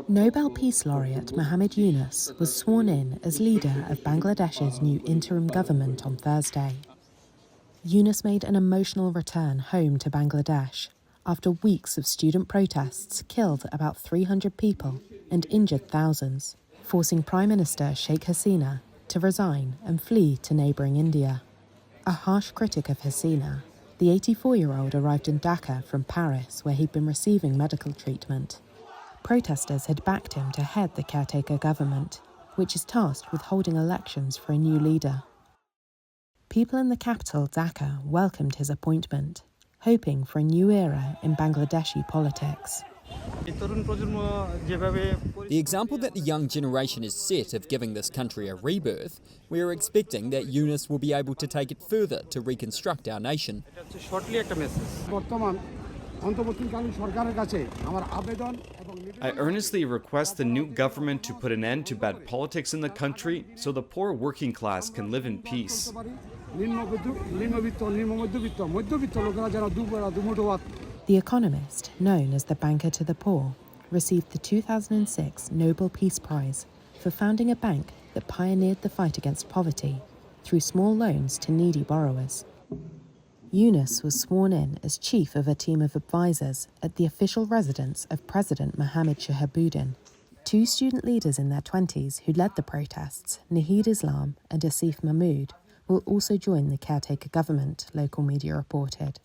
Nobel Peace laureate Muhammad Yunus was sworn in as leader of Bangladesh's new interim government on Thursday. Yunus made an emotional return home to Bangladesh after weeks of student protests killed about 300 people and injured thousands, forcing Prime Minister Sheikh Hasina to resign and flee to neighbouring India. A harsh critic of Hasina, the 84-year-old arrived in Dhaka from Paris, where he'd been receiving medical treatment. Protesters had backed him to head the caretaker government, which is tasked with holding elections for a new leader. People in the capital, Dhaka, welcomed his appointment, hoping for a new era in Bangladeshi politics. The example that the young generation is set of giving this country a rebirth, we are expecting that Yunus will be able to take it further to reconstruct our nation. I earnestly request the new government to put an end to bad politics in the country so the poor working class can live in peace. The economist, known as the banker to the poor, received the 2006 Nobel Peace Prize for founding a bank that pioneered the fight against poverty through small loans to needy borrowers. Yunus was sworn in as chief of a team of advisors at the official residence of President Muhammad Yunus. Two student leaders in their 20s who led the protests, Nahid Islam and Asif Mahmood, will also join the caretaker government, local media reported.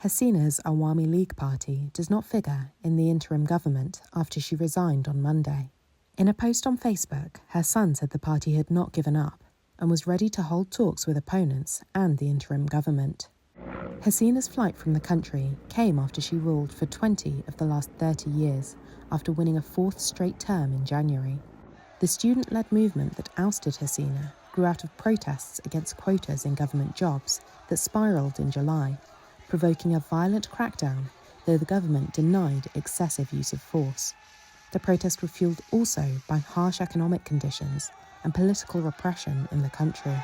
Hasina's Awami League party does not figure in the interim government after she resigned on Monday. In a post on Facebook, her son said the party had not given up and was ready to hold talks with opponents and the interim government. Hasina's flight from the country came after she ruled for 20 of the last 30 years, after winning a fourth straight term in January. The student-led movement that ousted Hasina grew out of protests against quotas in government jobs that spiralled in July, provoking a violent crackdown, though the government denied excessive use of force. The protests were fuelled also by harsh economic conditions and political repression in the country.